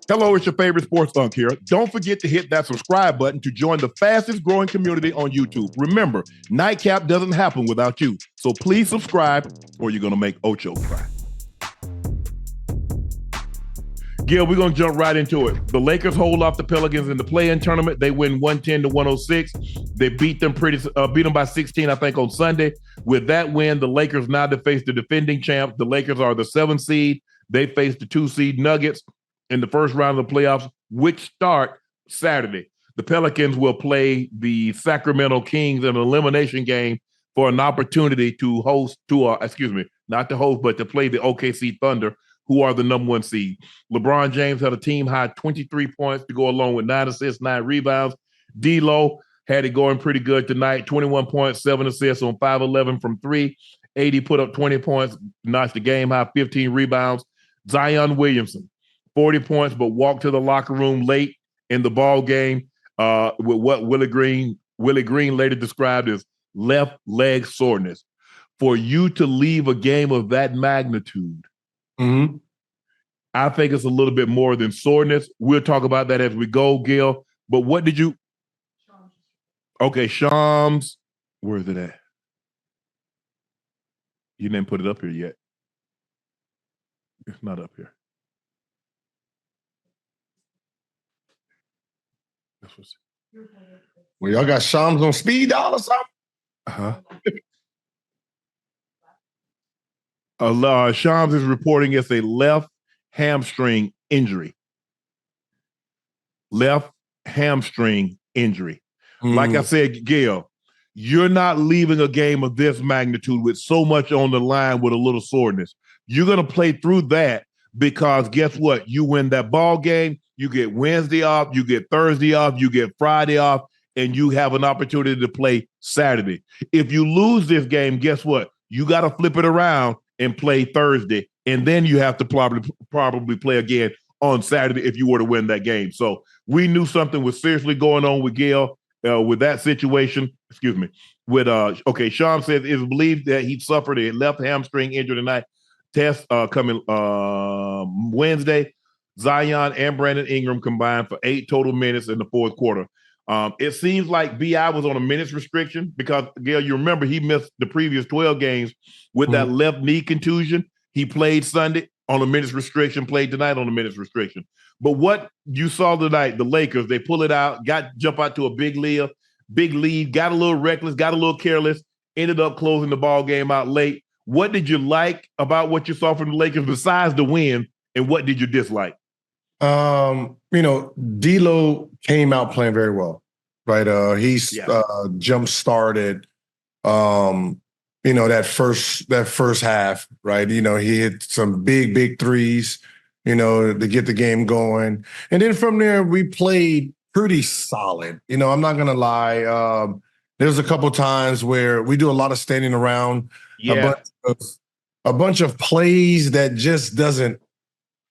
Hello, it's your favorite sports Unc here. Don't forget to hit that subscribe button to join the fastest growing community on YouTube. Remember, Nightcap doesn't happen without you. So please subscribe or you're going to make Ocho cry. Gil, we're going to jump right into it. The Lakers hold off the Pelicans in the play-in tournament. They win 110-106. They beat them by 16, I think, on Sunday. With that win, the Lakers now face the defending champs. The Lakers are the 7th seed. They face the 2 seed Nuggets in the first round of the playoffs, which start Saturday. The Pelicans will play the Sacramento Kings in an elimination game for an opportunity to not to host, but to play the OKC Thunder, who are the number 1 seed. LeBron James had a team high 23 points to go along with 9 assists, 9 rebounds. D'Lo had it going pretty good tonight, 21 points, 7 assists on 5-11 from 3. 80 put up 20 points, notched the game high, 15 rebounds. Zion Williamson, 40 points, but walked to the locker room late in the ball game with what Willie Green later described as left leg soreness. For you to leave a game of that magnitude, I think it's a little bit more than soreness. We'll talk about that as we go, Gil. But what did you? Okay, Shams. Where is it at? You didn't put it up here yet. It's not up here. Well, y'all got Shams on speed dial or something? Shams is reporting it's a left hamstring injury. Left hamstring injury. Like I said, Gail, you're not leaving a game of this magnitude with so much on the line with a little soreness. You're going to play through that because guess what? You win that ball game, you get Wednesday off, you get Thursday off, you get Friday off, and you have an opportunity to play Saturday. If you lose this game, guess what? You got to flip it around and play Thursday, and then you have to probably play again on Saturday if you were to win that game. So we knew something was seriously going on with Gail with that situation. Excuse me. Sean says it's believed that he suffered a left hamstring injury tonight. Test coming Wednesday. Zion and Brandon Ingram combined for 8 total minutes in the fourth quarter. It seems like B.I. was on a minutes restriction because, Gail, you remember he missed the previous 12 games with that left knee contusion. He played Sunday on a minutes restriction, played tonight on a minutes restriction. But what you saw tonight, the Lakers, they pull it out, jump out to a big lead, got a little reckless, got a little careless, ended up closing the ball game out late. What did you like about what you saw from the Lakers besides the win, and what did you dislike? D'Lo came out playing very well, right? He's jump started, that first half, right? He hit some big threes, to get the game going. And then from there, we played pretty solid. I'm not going to lie. There's a couple times where we do a lot of standing around, a bunch of plays that just doesn't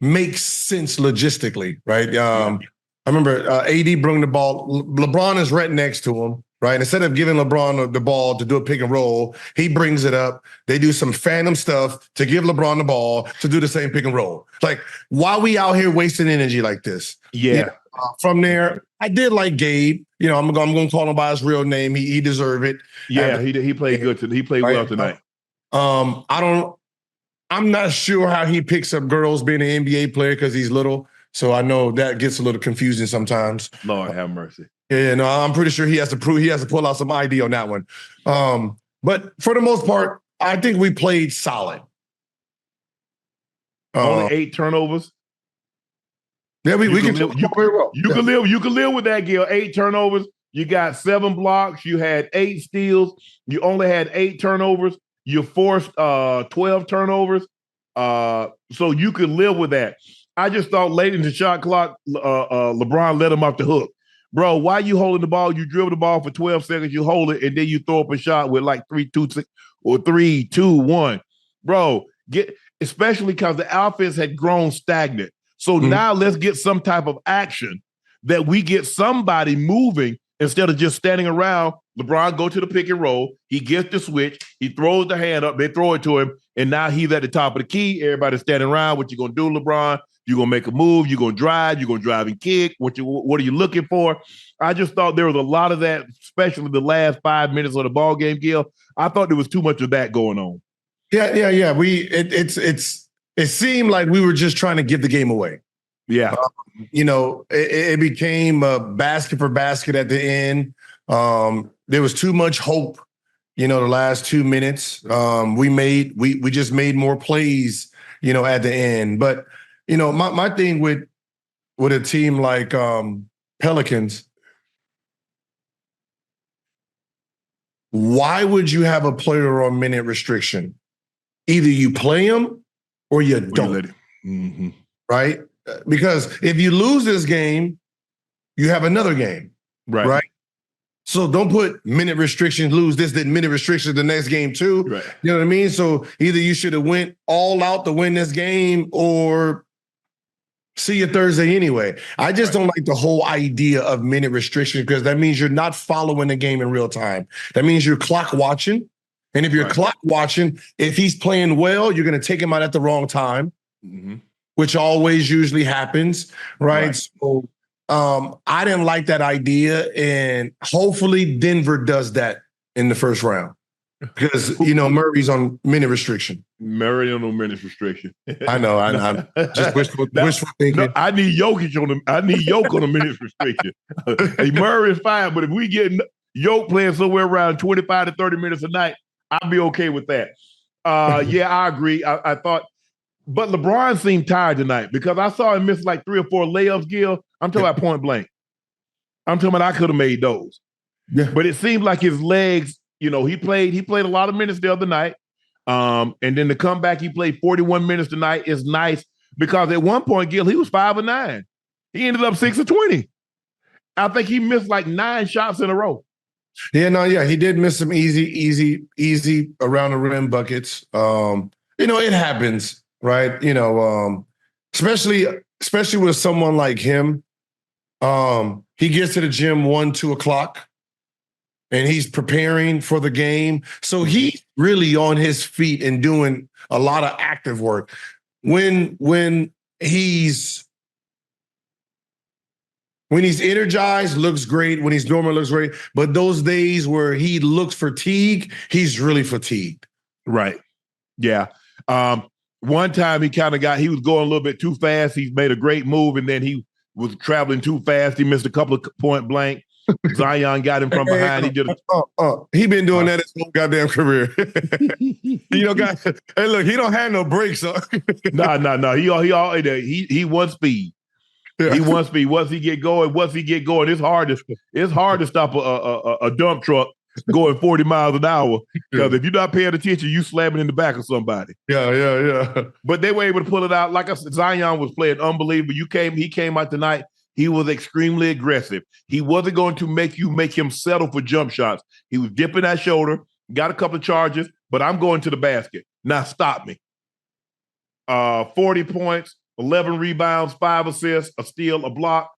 make sense logistically, right? I remember AD bring the ball. LeBron is right next to him, right? Instead of giving LeBron the ball to do a pick and roll, he brings it up. They do some phantom stuff to give LeBron the ball to do the same pick and roll. Like, why we out here wasting energy like this? Yeah. From there, I did like Gabe. I'm going to call him by his real name. He deserved it. Yeah, he played good. He played well tonight. I'm not sure how he picks up girls being an NBA player because he's little. So I know that gets a little confusing sometimes. Lord have mercy. Yeah, no, I'm pretty sure he has to pull out some ID on that one. But for the most part, I think we played solid. Only 8 turnovers. Yeah, we can live very well. You can live with that, Gil. 8 turnovers. You got 7 blocks. You had 8 steals. You only had 8 turnovers. You forced 12 turnovers. So you could live with that. I just thought late in the shot clock, LeBron let him off the hook. Bro, why you holding the ball? You dribble the ball for 12 seconds, you hold it, and then you throw up a shot with like 3, 2, 6, or 3, 2, 1. Bro, especially because the offense had grown stagnant. So now let's get some type of action that we get somebody moving instead of just standing around. LeBron go to the pick and roll. He gets the switch. He throws the hand up. They throw it to him. And now he's at the top of the key. Everybody's standing around. What you going to do, LeBron? You're going to make a move. You're going to drive. You're going to drive and kick. What are you looking for? I just thought there was a lot of that, especially the last 5 minutes of the ball game, Gil. I thought there was too much of that going on. Yeah. It seemed like we were just trying to give the game away. Yeah. It became a basket for basket at the end. There was too much hope, the last 2 minutes. We just made more plays, at the end. But, my thing with a team like Pelicans, why would you have a player on minute restriction? Either you play him or you don't. Mm-hmm. Right? Because if you lose this game, you have another game. Right? So don't put minute restrictions, lose this, then minute restrictions the next game too. Right. You know what I mean? So either you should have went all out to win this game or see you Thursday anyway. I just don't like the whole idea of minute restrictions because that means you're not following the game in real time. That means you're clock watching. And if you're clock watching, if he's playing well, you're going to take him out at the wrong time, which always usually happens, right? So I didn't like that idea. And hopefully Denver does that in the first round because, Murray's on minute restriction. Murray on no minute restriction. I know. I'm just wishful thinking. No, I need Jokic on a minute restriction. Hey, Murray is fine, but if we get Jokic playing somewhere around 25 to 30 minutes a night, I'll be okay with that. Yeah, I agree. I thought, but LeBron seemed tired tonight because I saw him miss like 3 or 4 layups, Gil. I'm talking about point blank. I'm talking about I could have made those. Yeah. But it seemed like his legs, he played a lot of minutes the other night. And then to come back, he played 41 minutes tonight is nice because at one point, Gil, he was 5 of 9. He ended up 6 of 20. I think he missed like 9 shots in a row. Yeah, he did miss some easy around the rim buckets. It happens, right? Especially with someone like him. He gets to the gym 1-2 o'clock and he's preparing for the game. So he's really on his feet and doing a lot of active work. When he's energized, looks great. When he's normal, looks great. But those days where he looks fatigued, he's really fatigued. Right. Yeah. One time he was going a little bit too fast. He made a great move, and then he was traveling too fast. He missed a couple of point blank. Zion got him from behind. He did. He been doing that his whole goddamn career. Guys. Hey, look, he don't have no breaks. No. He wants speed. Yeah. He wants speed. Once he get going, it's hard to stop a dump truck going 40 miles an hour. Because if you're not paying attention, you slamming in the back of somebody. Yeah. But they were able to pull it out. Like I said, Zion was playing unbelievable. He came out tonight. He was extremely aggressive. He wasn't going to make him settle for jump shots. He was dipping that shoulder, got a couple of charges, but I'm going to the basket. Now stop me. 40 points, 11 rebounds, 5 assists, a steal, a block.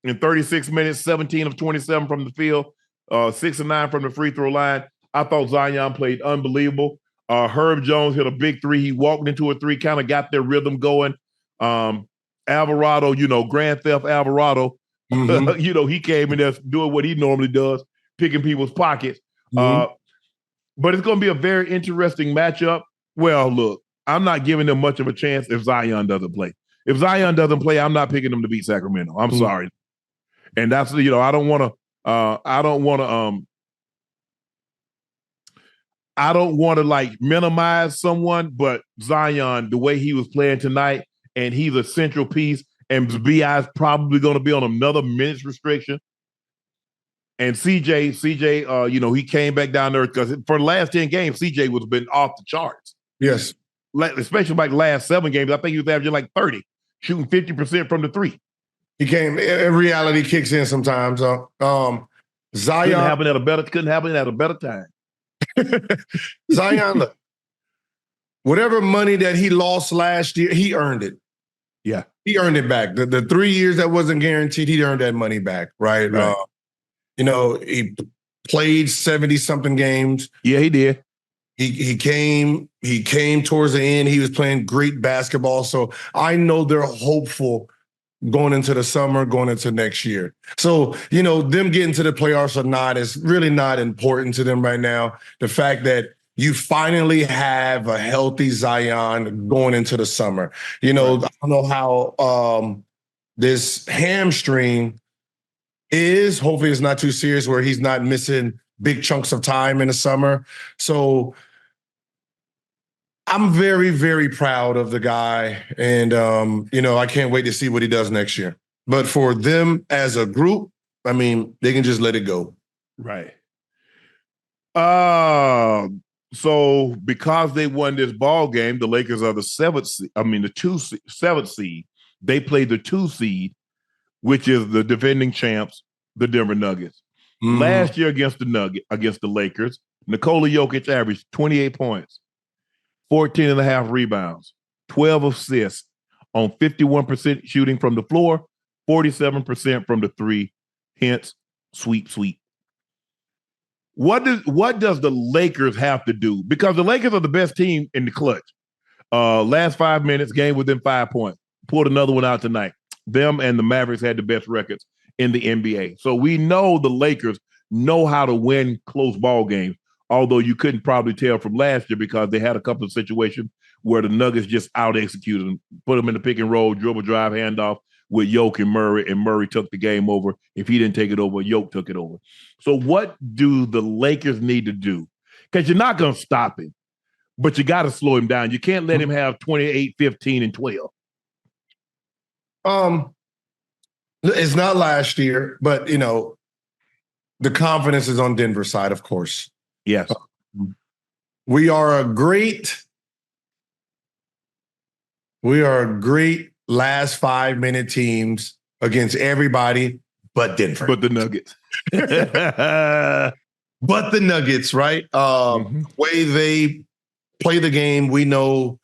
In 36 minutes, 17 of 27 from the field, 6 of 9 from the free throw line. I thought Zion played unbelievable. Herb Jones hit a big 3. He walked into a 3, kind of got their rhythm going. Alvarado, Grand Theft Alvarado, he came in there doing what he normally does, picking people's pockets. But it's going to be a very interesting matchup. Well, look, I'm not giving them much of a chance if Zion doesn't play. If Zion doesn't play, I'm not picking them to beat Sacramento. I'm sorry. And that's, I don't want to like minimize someone, but Zion, the way he was playing tonight, and he's a central piece, and BI's probably going to be on another minutes restriction. And CJ, he came back down there because for the last 10 games, CJ was been off the charts. Yes. Especially like last 7 games. I think he was averaging like 30, shooting 50% from the 3. He came, reality kicks in sometimes. Zion couldn't happen at a better time. Zion, look, whatever money that he lost last year, he earned it. Yeah. He earned it back. The 3 years that wasn't guaranteed, he earned that money back, right? He played 70-something games. Yeah, he did. He came towards the end. He was playing great basketball. So I know they're hopeful going into the summer, going into next year. So, them getting to the playoffs or not is really not important to them right now. The fact that you finally have a healthy Zion going into the summer. Right. I don't know how this hamstring is. Hopefully it's not too serious where he's not missing big chunks of time in the summer. So I'm very, very proud of the guy. And, I can't wait to see what he does next year. But for them as a group, I mean, they can just let it go. Right. So because they won this ball game, the Lakers are the seventh seed. They played the 2 seed, which is the defending champs, the Denver Nuggets. Last year against the Lakers, Nikola Jokic averaged 28 points, 14 and a half rebounds, 12 assists on 51% shooting from the floor, 47% from the three, hence sweep. What does the Lakers have to do? Because the Lakers are the best team in the clutch. Last 5 minutes, game within 5 points. Pulled another one out tonight. Them and the Mavericks had the best records in the NBA. So we know the Lakers know how to win close ball games, although you couldn't probably tell from last year because they had a couple of situations where the Nuggets just out-executed them, put them in the pick and roll, dribble drive, handoff with Jokic and Murray took the game over. If he didn't take it over, Jokic took it over. So what do the Lakers need to do? Because you're not going to stop him, but you got to slow him down. You can't let him have 28, 15, and 12. It's not last year, but, the confidence is on Denver's side, of course. Yes. We are a great last 5-minute teams against everybody but Denver. But the Nuggets. But the Nuggets, right? Way they play the game, we know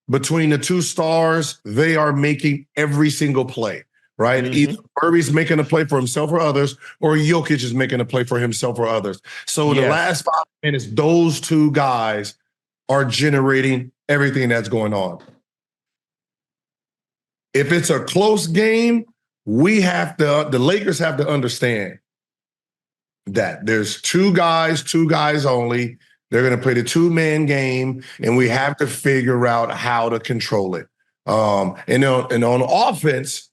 between the two stars, they are making every single play, right? Either Murray's making a play for himself or others, or Jokic is making a play for himself or others. So in the last 5 minutes, those two guys are generating everything that's going on. If it's a close game, the Lakers have to understand that there's two guys only. They're going to play the 2-man game, and we have to figure out how to control it. And on offense,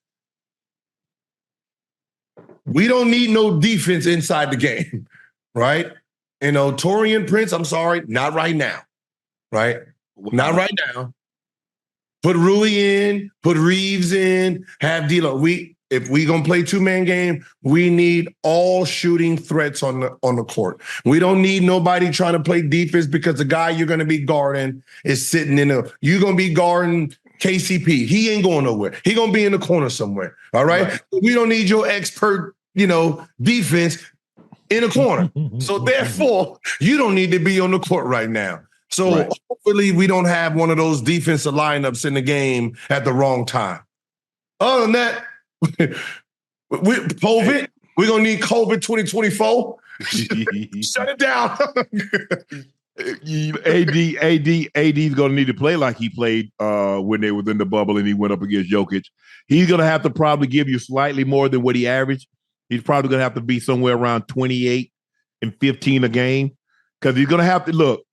we don't need no defense inside the game, right? Taurean Prince, I'm sorry, not right now, right? Not right now. Put Rui in, put Reeves in, have D'Lo. If we gonna play 2-man game, we need all shooting threats on the court. We don't need nobody trying to play defense because the guy you're gonna be guarding is sitting you're gonna be guarding KCP. He ain't going nowhere. He gonna be in the corner somewhere. All right. We don't need your expert, defense in the corner. So therefore, you don't need to be on the court right now. So hopefully we don't have one of those defensive lineups in the game at the wrong time. Other than that, we're gonna need COVID 2024. Shut it down. AD's gonna need to play like he played when they was in the bubble and he went up against Jokic. He's gonna have to probably give you slightly more than what he averaged. He's probably gonna have to be somewhere around 28 and 15 a game because he's gonna have to look.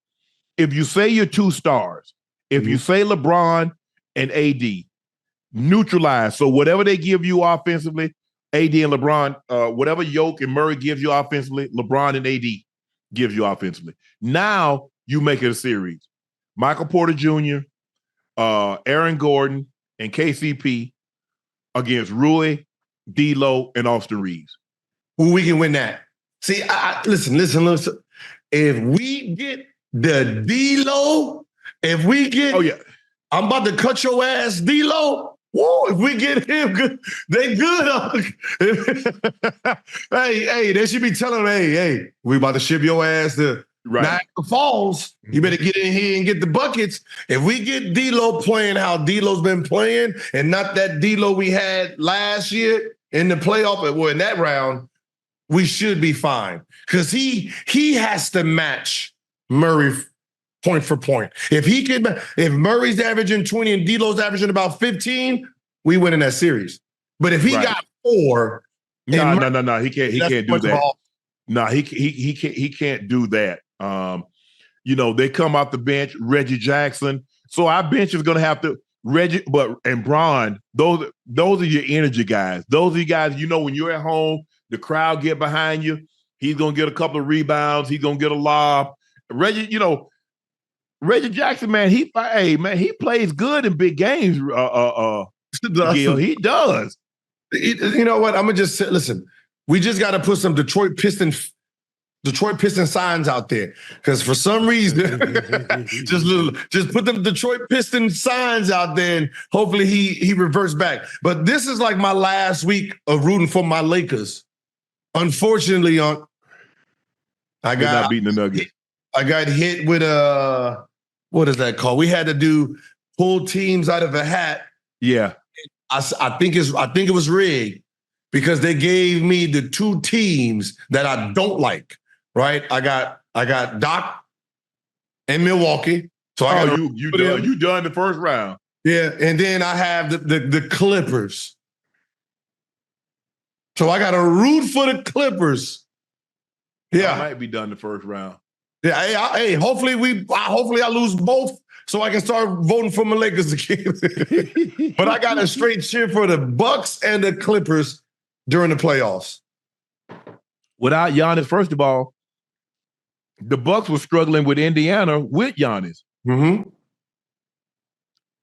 If you say you're 2 stars, if you say LeBron and AD, neutralize. So whatever they give you offensively, AD and LeBron, whatever Jokic and Murray gives you offensively, LeBron and AD gives you offensively. Now you make it a series. Michael Porter Jr., Aaron Gordon, and KCP against Rui, D'Lo, and Austin Reeves. Well, we can win that. See, listen. If we get the D'Lo, I'm about to cut your ass, D'Lo. Whoa, if we get him, good, they good. hey, they should be telling him, hey, we about to ship your ass to Niagara Falls. You better get in here and get the buckets. If we get D'Lo playing how D'Lo's been playing and not that D'Lo we had last year in the playoff, in that round, we should be fine. Because he has to match Murray point for point. If Murray's averaging 20 and D'Lo's averaging about 15, we win in that series. But if he got 4, no, he can't do that. No, he can't do that. They come off the bench, Reggie Jackson. So our bench is gonna have to and Bron, those are your energy guys. Those are you guys, when you're at home, the crowd get behind you. He's gonna get a couple of rebounds, he's gonna get a lob. Reggie Jackson, man, he plays good in big games. Gil, he does. You know what? I'm gonna just say, listen, we just got to put some Detroit Piston signs out there, because for some reason, just put the Detroit Piston signs out there, and hopefully he reverts back. But this is like my last week of rooting for my Lakers. Unfortunately, I got not beating the Nuggets. I got hit with what is that called? We had to pull teams out of a hat. Yeah, I think it was rigged, because they gave me the 2 teams that I don't like. Right, I got Doc in Milwaukee. So you done the first round. Yeah, and then I have the Clippers. So I got to root for the Clippers. Yeah, I might be done the first round. Yeah, hey, hopefully I lose both, so I can start voting for my Lakers again. But I got a straight cheer for the Bucks and the Clippers during the playoffs. Without Giannis, first of all, the Bucks were struggling with Indiana with Giannis. Mm-hmm.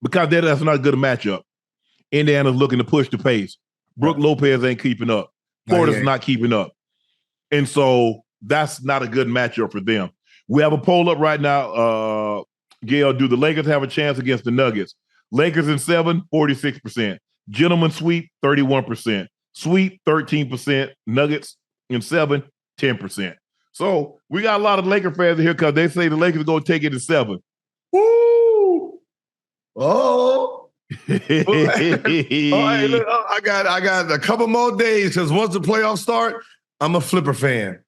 Because that's not a good matchup. Indiana's looking to push the pace. Brook Lopez ain't keeping up. Porter's not keeping up. And so that's not a good matchup for them. We have a poll up right now. Gail, do the Lakers have a chance against the Nuggets? Lakers in 7, 46%. Gentlemen sweep, 31%. Sweep, 13%. Nuggets in 7, 10%. So we got a lot of Laker fans here because they say the Lakers are going to take it in 7. Woo! Oh. Hey, look, I got a couple more days, because once the playoffs start, I'm a Flipper fan.